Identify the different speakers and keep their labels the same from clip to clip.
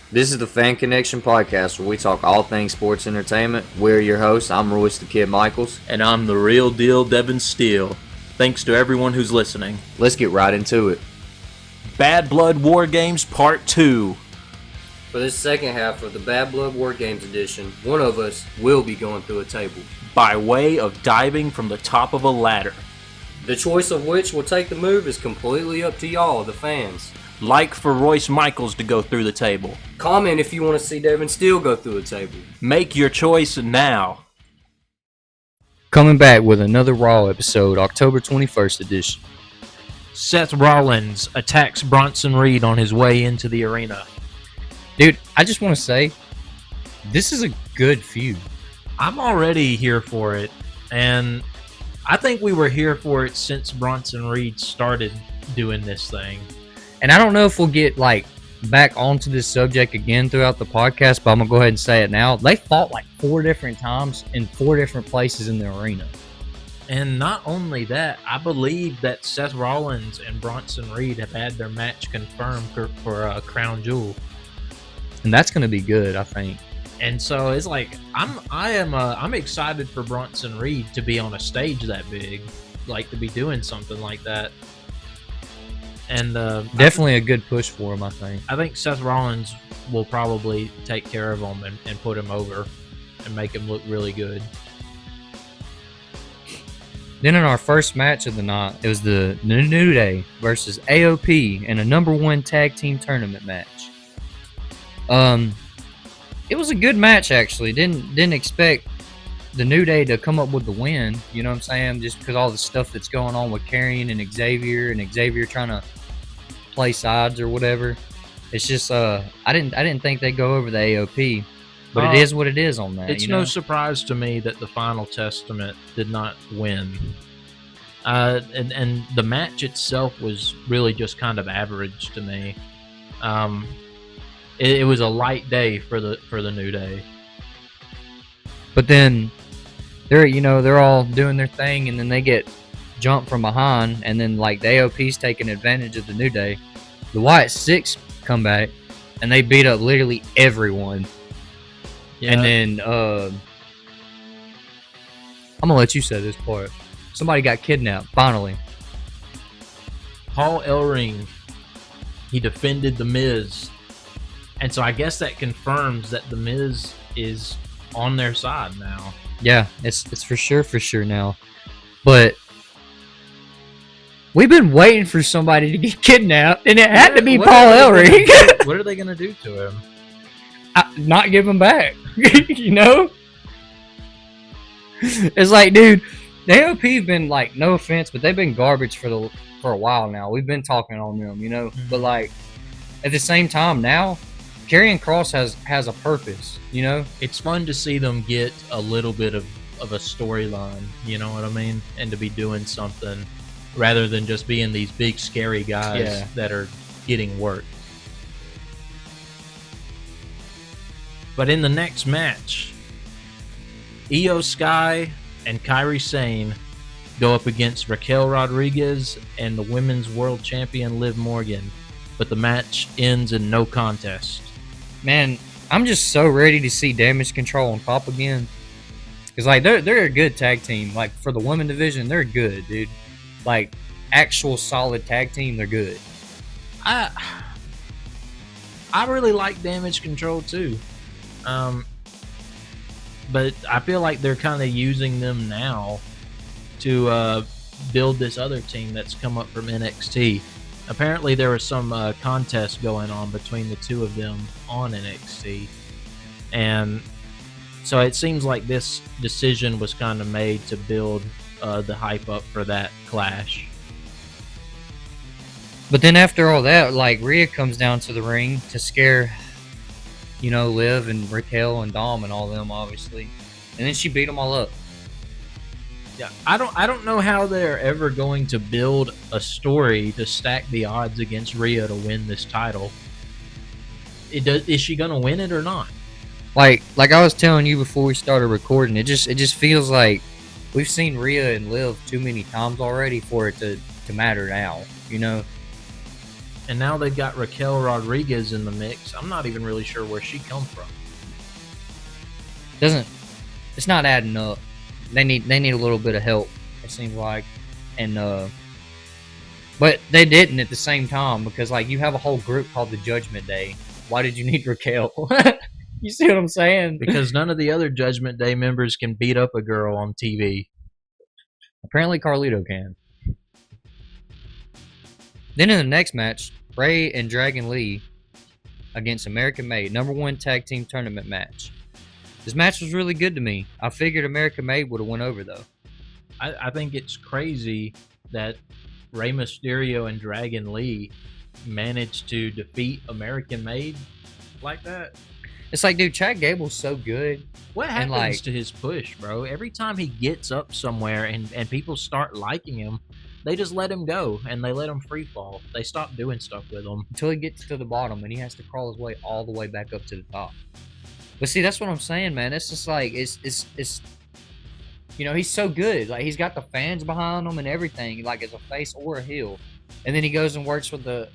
Speaker 1: This is the Fan Connection Podcast where we talk all things sports entertainment. We're your hosts. I'm Royce the Kid Michaels.
Speaker 2: And I'm the real deal Devin Steele. Thanks to everyone who's listening.
Speaker 1: Let's get right into it.
Speaker 2: Bad Blood War Games Part 2.
Speaker 1: For this second half of the Bad Blood War Games edition, one of us will be going through a table.
Speaker 2: By way of diving from the top of a ladder.
Speaker 1: The choice of which will take the move is completely up to y'all, the fans.
Speaker 2: Like for Royce Michaels to go through the table.
Speaker 1: Comment if you want to see Devin Steele go through a table.
Speaker 2: Make your choice now.
Speaker 3: Coming back with another Raw episode, October 21st edition.
Speaker 2: Seth Rollins attacks Bronson Reed on his way into the arena.
Speaker 3: Dude, I just want to say, this is a good feud.
Speaker 2: I'm already here for it, and I think we were here for it since Bronson Reed started doing this thing.
Speaker 3: And I don't know if we'll get back onto this subject again throughout the podcast, but I'm going to go ahead and say it now. They fought 4 different times in 4 different places in the arena.
Speaker 2: And not only that, I believe that Seth Rollins and Bronson Reed have had their match confirmed for Crown Jewel.
Speaker 3: And that's going to be good, I think.
Speaker 2: And so it's I'm excited for Bronson Reed to be on a stage that big, to be doing something like that. And
Speaker 3: definitely a good push for him, I think.
Speaker 2: I think Seth Rollins will probably take care of him and put him over and make him look really good.
Speaker 3: Then in our first match of the night, it was the New Day versus AOP in a number 1 tag team tournament match. It was a good match, actually. Didn't expect the New Day to come up with the win, you know what I'm saying? Just because all the stuff that's going on with Karrion and Xavier trying to play sides or whatever. It's just I didn't think they'd go over the AOP, but it is what it is on that.
Speaker 2: It's no surprise to me that the Final Testament did not win. And the match itself was really just kind of average to me. It was a light day for the New Day.
Speaker 3: But then they're all doing their thing, and then they get jumped from behind, and then the AOP's taking advantage of the New Day. The Wyatt 6 come back, and they beat up literally everyone. Yeah. And then I'm gonna let you say this part. Somebody got kidnapped finally.
Speaker 2: Paul Ellering, he defended The Miz. And so I guess that confirms that The Miz is on their side now.
Speaker 3: Yeah, it's for sure now. But we've been waiting for somebody to get kidnapped, and it had to be Paul Ellering.
Speaker 2: What are they going to do to him?
Speaker 3: Not give him back, you know? It's dude, the AOP have been, no offense, but they've been garbage for a while now. We've been talking on them, you know? Mm-hmm. But, at the same time now, Karrion Kross has a purpose, you know?
Speaker 2: It's fun to see them get a little bit of a storyline, you know what I mean? And to be doing something rather than just being these big scary guys that are getting work. But in the next match, Io Sky and Kairi Sane go up against Raquel Rodriguez and the Women's World Champion Liv Morgan. But the match ends in no contest.
Speaker 3: Man, I'm just so ready to see Damage Control on top again. Because, they're a good tag team. For the women division, they're good, dude. Actual solid tag team, they're good.
Speaker 2: I really like Damage Control, too. But I feel like they're kind of using them now to build this other team that's come up from NXT. Apparently there was some contest going on between the two of them on NXT. And so it seems like this decision was kind of made to build the hype up for that clash.
Speaker 3: But then after all that, Rhea comes down to the ring to scare, Liv and Raquel and Dom and all them, obviously. And then she beat them all up.
Speaker 2: Yeah, I don't know how they're ever going to build a story to stack the odds against Rhea to win this title. Is she gonna win it or not?
Speaker 3: Like I was telling you before we started recording, it just feels like we've seen Rhea and Liv too many times already for it to matter now, you know?
Speaker 2: And now they've got Raquel Rodriguez in the mix. I'm not even really sure where she come from.
Speaker 3: It's not adding up. They need a little bit of help, it seems like. And but they didn't at the same time, because like you have a whole group called the Judgment Day. Why did you need Raquel? You see what I'm saying?
Speaker 2: Because none of the other Judgment Day members can beat up a girl on TV.
Speaker 3: Apparently Carlito can. Then in the next match, Ray and Dragon Lee against American Made, #1 tag team tournament match. This match was really good to me. I figured American Made would have went over though.
Speaker 2: I think it's crazy that Rey Mysterio and Dragon Lee managed to defeat American Made like that.
Speaker 3: It's like, dude, Chad Gable's so good.
Speaker 2: What happens
Speaker 3: like,
Speaker 2: to his push, bro? Every time he gets up somewhere and people start liking him, they just let him go and they let him free fall. They stop doing stuff with him.
Speaker 3: Until he gets to the bottom and he has to crawl his way all the way back up to the top. But see, that's what I'm saying, man. It's just like, it's you know, he's so good. Like, he's got the fans behind him and everything, like as a face or a heel. And then he goes and works with the,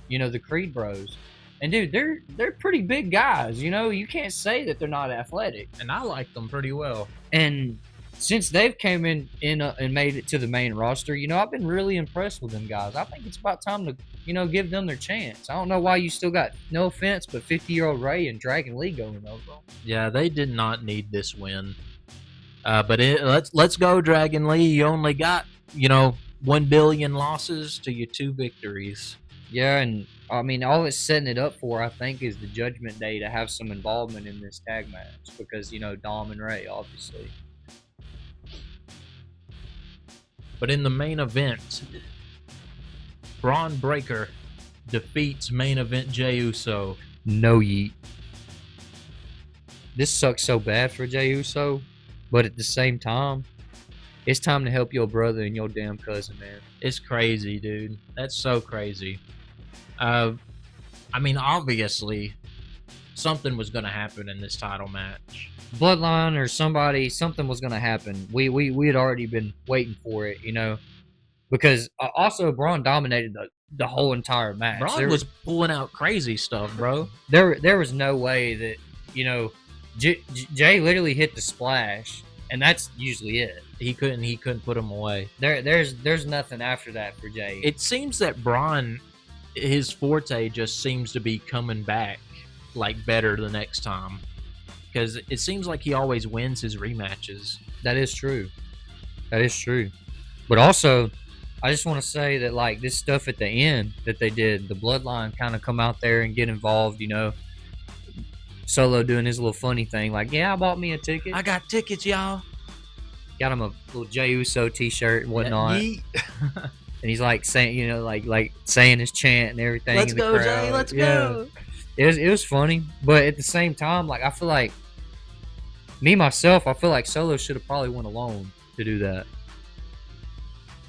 Speaker 3: you know, the Creed Bros. And dude, they're pretty big guys. You know, you can't say that they're not athletic.
Speaker 2: And I like them pretty well.
Speaker 3: And since they've came in and made it to the main roster, you know, I've been really impressed with them guys. I think it's about time to, you know, give them their chance. I don't know why you still got, no offense, but 50-year-old Ray and Dragon Lee going over.
Speaker 2: Yeah, they did not need this win. But let's go, Dragon Lee. You only got, you know, 1 billion losses to your 2 victories.
Speaker 3: Yeah, and I mean, all it's setting it up for, I think, is the Judgment Day to have some involvement in this tag match because, you know, Dom and Ray, obviously.
Speaker 2: But in the main event, Braun Breaker defeats main event Jey Uso.
Speaker 3: No yeet. This sucks so bad for Jey Uso, but at the same time, it's time to help your brother and your damn cousin, man.
Speaker 2: It's crazy, dude. That's so crazy. I mean, obviously, something was going to happen in this title match.
Speaker 3: Bloodline or something was going to happen. We had already been waiting for it, you know, because also Braun dominated the whole entire match.
Speaker 2: Braun was pulling out crazy stuff, bro.
Speaker 3: There was no way that, you know, Jay literally hit the splash, and that's usually it.
Speaker 2: He couldn't put him away.
Speaker 3: There's nothing after that for Jay.
Speaker 2: It seems that Braun, his forte just seems to be coming back like better the next time, because it seems like he always wins his rematches.
Speaker 3: That is true. But also, I just want to say that like this stuff at the end that they did, the Bloodline kind of come out there and get involved, you know. Solo doing his little funny thing, like, yeah, I bought me a ticket.
Speaker 2: I got tickets, y'all.
Speaker 3: Got him a little Jey Uso t-shirt and whatnot. And he's like saying, you know, like saying his chant and everything.
Speaker 2: Let's
Speaker 3: in the
Speaker 2: go,
Speaker 3: crowd.
Speaker 2: Jay. Let's go.
Speaker 3: It was funny, but at the same time, like I feel like I feel like Solo should have probably went alone to do that.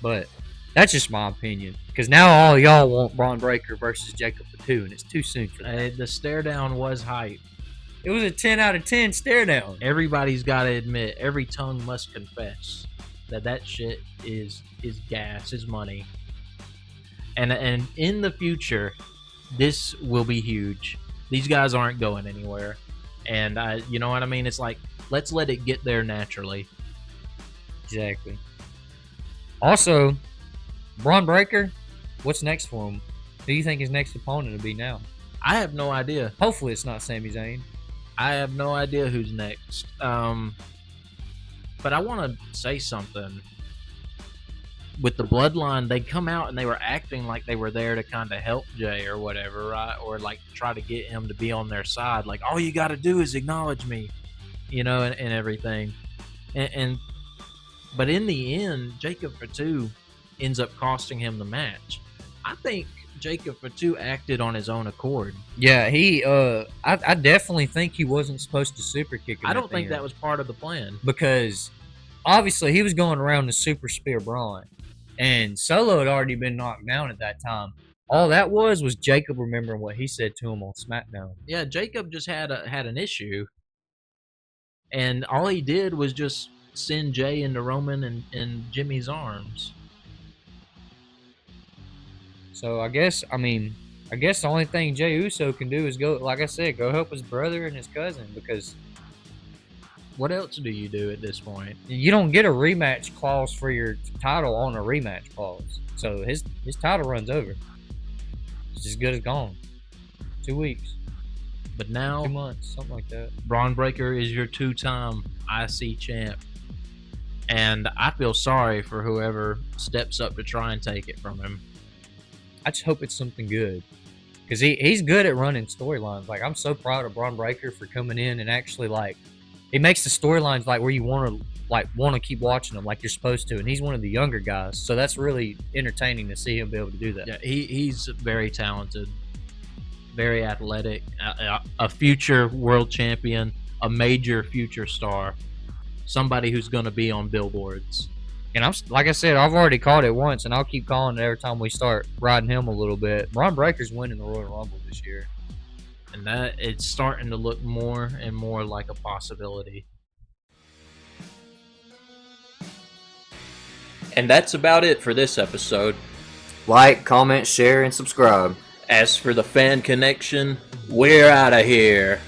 Speaker 3: But that's just my opinion, because now all y'all want Braun Breaker versus Jacob Fatu, and it's too soon for that.
Speaker 2: The stare down was hype.
Speaker 3: It was a 10 out of 10 stare down.
Speaker 2: Everybody's got to admit, every tongue must confess that shit is gas, is money. And in the future, this will be huge. These guys aren't going anywhere. And you know what I mean? It's like, let's let it get there naturally.
Speaker 3: Exactly. Also, Braun Breaker, what's next for him? Who do you think his next opponent will be now?
Speaker 2: I have no idea.
Speaker 3: Hopefully it's not Sami Zayn.
Speaker 2: I have no idea who's next. But I want to say something. With the Bloodline, they come out and they were acting like they were there to kind of help Jay or whatever, right? Or like try to get him to be on their side. Like, all you got to do is acknowledge me, you know, and everything. But in the end, Jacob Fatu ends up costing him the match. I think Jacob Fatu acted on his own accord.
Speaker 3: Yeah, I definitely think he wasn't supposed to super kick him.
Speaker 2: I don't think that was part of the plan,
Speaker 3: because obviously he was going around to super spear Braun, and Solo had already been knocked down at that time. All that was Jacob remembering what he said to him on SmackDown.
Speaker 2: Yeah, Jacob just had an issue, and all he did was just send Jay into Roman and Jimmy's arms.
Speaker 3: So I guess the only thing Jey Uso can do is go, like I said, go help his brother and his cousin, because
Speaker 2: What else do you do at this point?
Speaker 3: you don't get a rematch clause for your title on a rematch clause. So his title runs over. It's as good as gone. 2 weeks,
Speaker 2: But now
Speaker 3: 2 months, something like that.
Speaker 2: Braun Breaker is your 2-time IC champ. And I feel sorry for whoever steps up to try and take it from him.
Speaker 3: I just hope it's something good, because he's good at running storylines. Like, I'm so proud of Braun Breaker for coming in and actually, like, he makes the storylines like where you want to keep watching them like you're supposed to. And he's one of the younger guys, so that's really entertaining to see him be able to do that.
Speaker 2: Yeah, he's very talented, very athletic, a future world champion, a major future star, somebody who's going to be on billboards.
Speaker 3: And like I said, I've already called it once, and I'll keep calling it every time we start riding him a little bit. Braun Breaker's winning the Royal Rumble this year.
Speaker 2: And that it's starting to look more and more like a possibility. And that's about it for this episode.
Speaker 1: Like, comment, share, and subscribe.
Speaker 2: As for the fan connection, we're out of here.